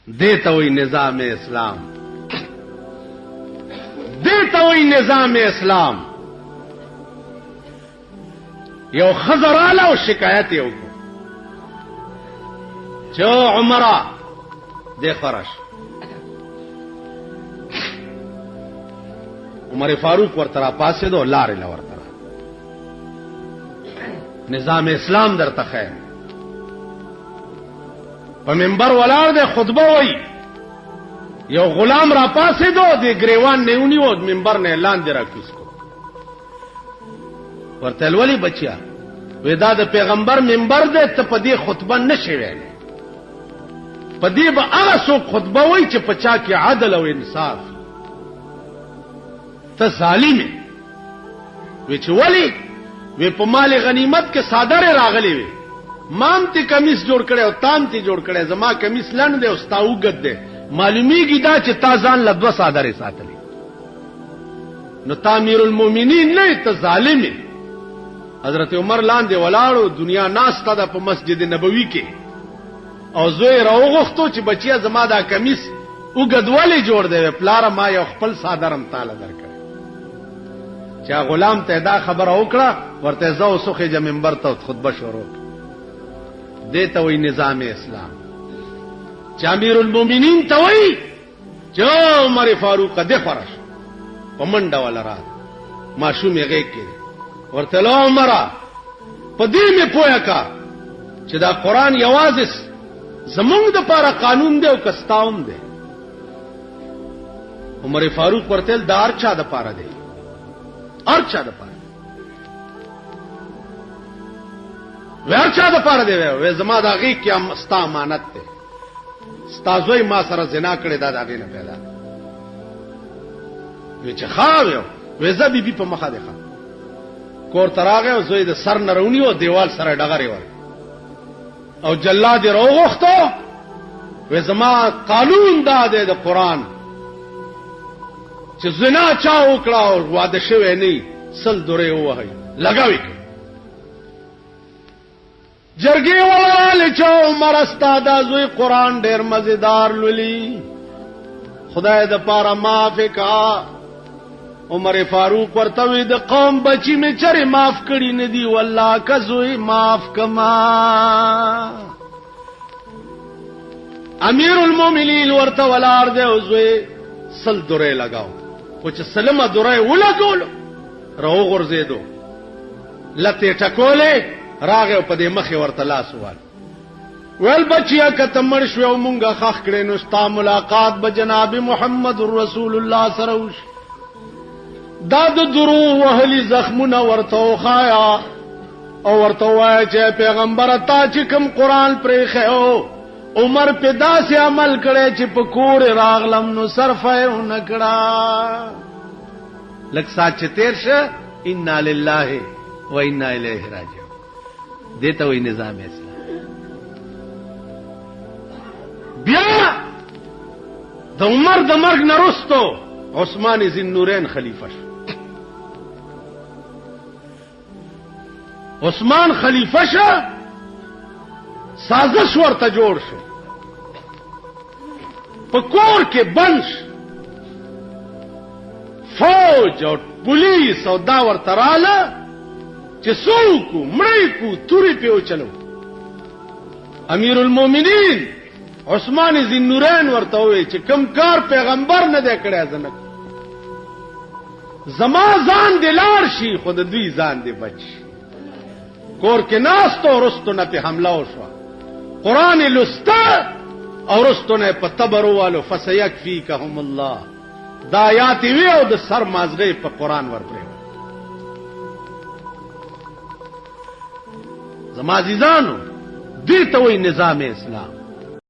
دیتا وی نظام اسلام، دیتا وی نظام اسلام. یو خزراله او شکایت یو کو چو عمره دے فرش عمر فاروق ورترا پاسه دو لارې لورترا نظام اسلام در تخیر په منبر ولار دے خطبه وای یو غلام را پاسه دو دے گریوان نیونی و منبر نے اعلان دے را کس کو ورته ولی بچیا ودا د پیغمبر منبر دے ته په دې خطبه نشي ویلې په دې به هغه څوک خطبه وای چې پچا کې عدل او انصاف. ته ظالم وی چې ولی وی په مال غنیمت کې صادره راغلی وی مام ته کمیس جوړ کړي او تام ته جوړ کړي زما کمیس لند دی او ستا وګد دی معلومیږي دا چې تا ځان لدوه صادره ساتلې نو تعمیر المؤمنین نه ته ظالم. حضرت عمر لاندې ولاړو دنیا ناسته ده په مسجد نبوي کې او زوی راوغختو چې بچیا زما دا کمیس وګدواله جوړ دی پلار ما یو خپل صادرم تعالی درکړ چا غلام ته دا خبر وکړه ورته زو سخه ج منبر ته خطبه شروع دیتا وی نظام اسلام. چا امیر المؤمنین ته وی جو عمر فاروق د فرش پمنډه ولا را ماشومې غېږ کې ورته لو عمر په دې مې پوهه کا چې دا قران یوازې زمونږ د پاره قانون دی او کستاوم دی. عمر فاروق ورته دار چا د پاره دی ارچا د پاره ورچا د پاره دی وې زما دا غي کې استا امانت ده استازوی ما سره زنا کړی دا دغه نه پیدا وې چې خاویو وې زبي بي په مخه ده کور تراغه او زوی د سر نرونی او دیوال سره ډغری ور او جلاد روغختو وې زما قانون دا ده د قران چې زنا چا وکړه او واده شوی نه سل دوره وهي لگاوي جرګي ولاله چا عمر استاد زوی قران ډېر مزیدار لولي خدای د پاره معاف کا. عمر فاروق ورته وی د قوم بچی می چره معاف کړي نه دی والله کزوی معاف کما. امیر المؤمنین ورته ولار دی او زوی سل دوره لگاو او چې سلمه دوره ولګول راو غرزیدو لته ټکولې راغه په دې مخه ورته لاس وال ول بچیا کتمر شو او مونږه خخ کړي نو ستا ملاقات به جناب محمد رسول الله سره وش دا د درو وهلي زخمونه ورته خایا او ورته وای چې پیغمبر تا چې کوم قران پرې خو عمر په داسې عمل کړي چې په کور راغلم نو صرفه نکړه لک سات تیر شه ان لله و انا الیه راجعون. دیتا وی نظام اسلام. بیا د عمر د مرګ نرستو عثمان ذی النورین خلیفہ شو. عثمان خلیفہ شو سازش ورته جوړ شو په کور کې بنش فوج او پولیس او دا ورته رااله چې څوک مړی کو توري په چلو. امیر المؤمنین عثمان ذی النورین ورته وی چې کم کار پیغمبر نه دی کړی ځنه زما ځان دلار شي خود دوی ځان دی بچ کور کې ناستو رستو نه په حمله وشو قران لستا او رستو نه په تبرو فسيكفيكهم الله دا آیات وی او د سر مازغه په قران ورپرې زما عزیزانو دې ته وی نظام اسلام.